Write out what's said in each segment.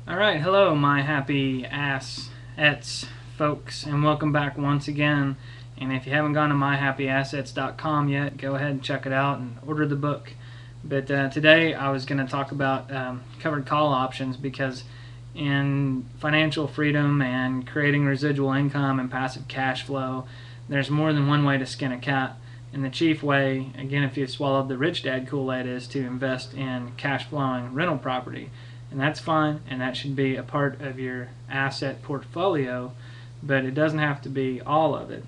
Alright, hello my happy assets folks, and welcome back once again. And if you haven't gone to myhappyassets.com yet, go ahead and check it out and order the book. But today I was going to talk about covered call options, because in financial freedom and creating residual income and passive cash flow, there's more than one way to skin a cat. And the chief way, again, if you swallowed the rich dad Kool-Aid, is to invest in cash flowing rental property. And that's fine, and that should be a part of your asset portfolio, but it doesn't have to be all of it.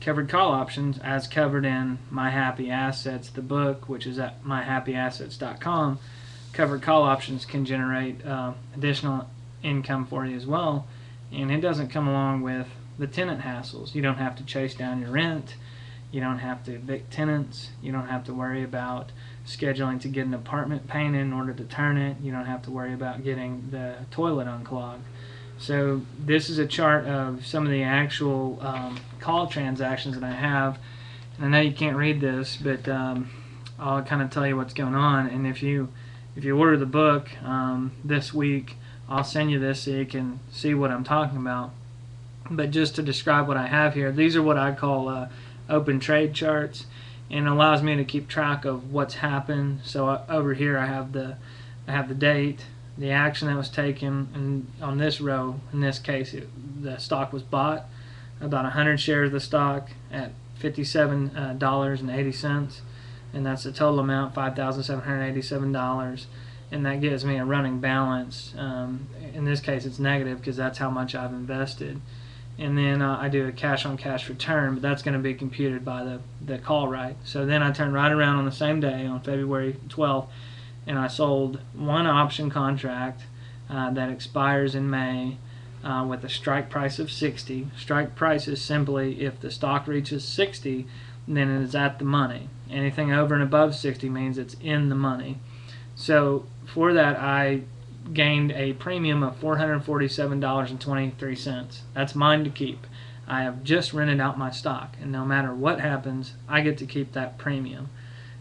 Covered call options, as covered in My Happy Assets, the book, which is at myhappyassets.com, covered call options can generate additional income for you as well, and it doesn't come along with the tenant hassles. You don't have to chase down your rent. You don't have to evict tenants. You don't have to worry about scheduling to get an apartment painted in order to turn it. You don't have to worry about getting the toilet unclogged. So this is a chart of some of the actual call transactions that I have. And I know you can't read this, but I'll kind of tell you what's going on. And if you order the book this week, I'll send you this so you can see what I'm talking about. But just to describe what I have here, these are what I call open trade charts, and it allows me to keep track of what's happened. So over here I have the date, the action that was taken, and on this row, in this case, the stock was bought, about 100 shares of the stock at $57.80, and that's the total amount, $5,787, and that gives me a running balance. In this case it's negative because that's how much I've invested. And then I do a cash-on-cash return, but that's going to be computed by the call right. So then I turn right around on the same day, on February 12th, and I sold one option contract that expires in May with a strike price of 60. Strike price is simply if the stock reaches 60, then it is at the money. Anything over and above 60 means it's in the money. So for that, I gained a premium of $447.23. That's mine to keep. I have just rented out my stock, and no matter what happens, I get to keep that premium.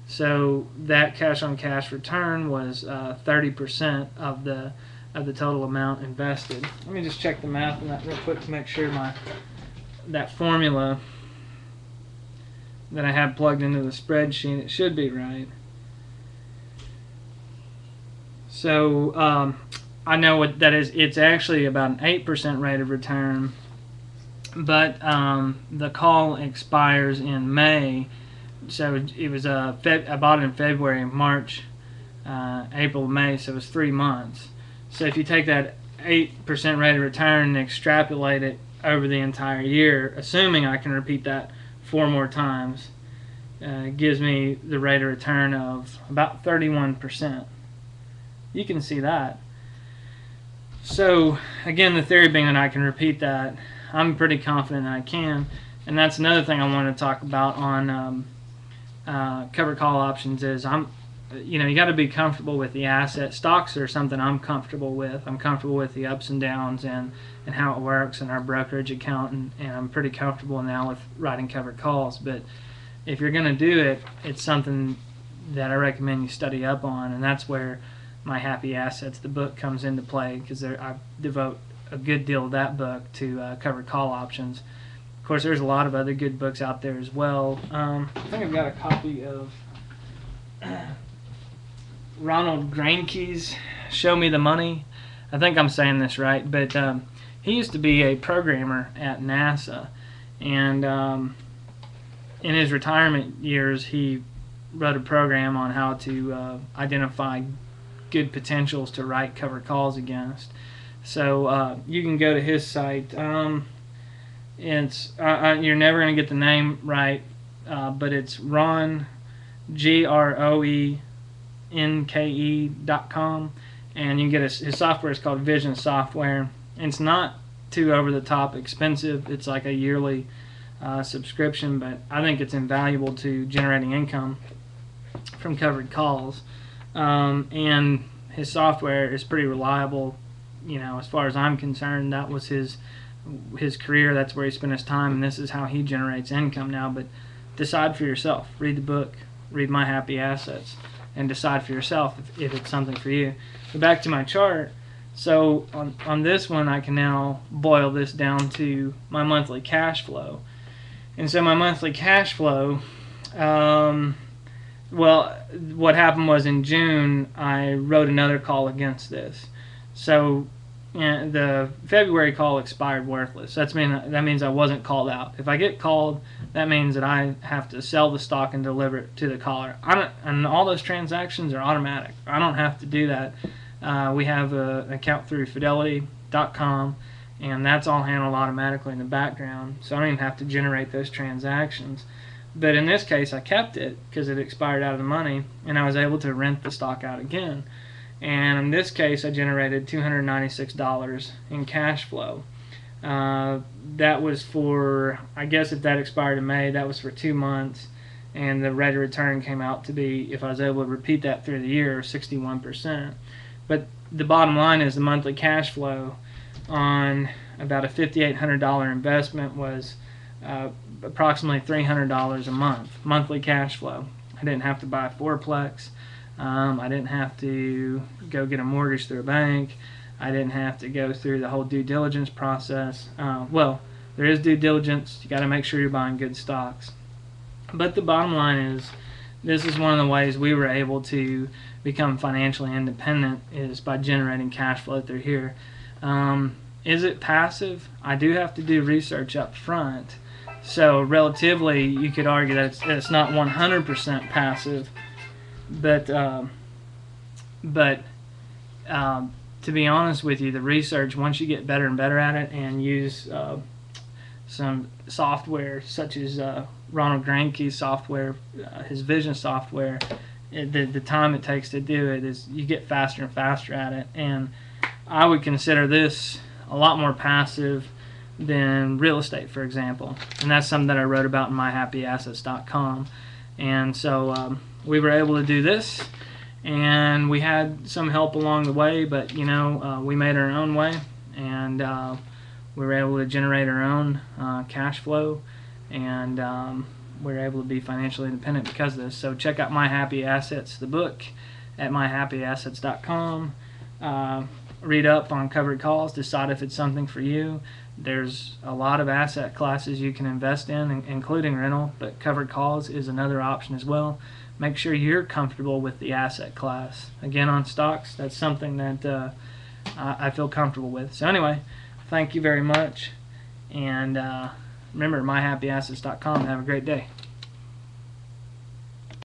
So that cash-on-cash return was 30% of the total amount invested. Let me just check the math on that real quick to make sure that formula that I have plugged into the spreadsheet, it should be right. So I know what that is. It's actually about an 8% rate of return, but the call expires in May. So it was I bought it in February, March, April, May, so it was 3 months. So if you take that 8% rate of return and extrapolate it over the entire year, assuming I can repeat that 4 more times, it gives me the rate of return of about 31%. You can see that. So again, the theory being that I can repeat that, I'm pretty confident that I can. And that's another thing I want to talk about on covered call options is you got to be comfortable with the asset. Stocks are something I'm comfortable with. I'm comfortable with the ups and downs and how it works and our brokerage account, and I'm pretty comfortable now with writing covered calls. But if you're going to do it, it's something that I recommend you study up on, and that's where My Happy Assets, the book, comes into play, because I devote a good deal of that book to covered call options. Of course, there's a lot of other good books out there as well. I think I've got a copy of Ronald Grainke's Show Me the Money. I think I'm saying this right, but he used to be a programmer at NASA, and in his retirement years he wrote a program on how to identify good potentials to write covered calls against. So you can go to his site. It's you're never going to get the name right, but it's Ron, GROENKE.com, and you can get his software is called Vision Software. And it's not too over the top expensive. It's like a yearly subscription, but I think it's invaluable to generating income from covered calls. And his software is pretty reliable. As far as I'm concerned, that was his career. That's where he spent his time, and this is how he generates income now. But decide for yourself. Read the book, read My Happy Assets, and decide for yourself if it's something for you. But back to my chart. So on this one, I can now boil this down to my monthly cash flow. And so my monthly cash flow, well, what happened was in June, I wrote another call against this. So the February call expired worthless. That means I wasn't called out. If I get called, that means that I have to sell the stock and deliver it to the caller. And all those transactions are automatic. I don't have to do that. We have an account through Fidelity.com, and that's all handled automatically in the background. So I don't even have to generate those transactions. But in this case, I kept it because it expired out of the money, and I was able to rent the stock out again. And in this case, I generated $296 in cash flow. That was for, I guess if that expired in May, that was for 2 months. And the rate of return came out to be, if I was able to repeat that through the year, 61%. But the bottom line is the monthly cash flow on about a $5,800 investment was approximately $300 a month, monthly cash flow. I didn't have to buy a fourplex. I didn't have to go get a mortgage through a bank. I didn't have to go through the whole due diligence process. Well, there is due diligence. You got to make sure you're buying good stocks. But the bottom line is, this is one of the ways we were able to become financially independent, is by generating cash flow through here. Is it passive? I do have to do research up front. So relatively, you could argue that it's not 100% passive. But to be honest with you, the research, once you get better and better at it and use some software such as Ronald Granke's software, his vision software, the time it takes to do it is, you get faster and faster at it. And I would consider this a lot more passive than real estate, for example. And that's something that I wrote about in myhappyassets.com. And so we were able to do this, and we had some help along the way, but we made our own way, and we were able to generate our own cash flow, and we were able to be financially independent because of this. So check out My Happy Assets, the book, at myhappyassets.com. Read up on covered calls, decide if it's something for you. There's a lot of asset classes you can invest in, including rental, but covered calls is another option as well. Make sure you're comfortable with the asset class. Again, on stocks, that's something that I feel comfortable with. So anyway, thank you very much, and remember, myhappyassets.com. Have a great day.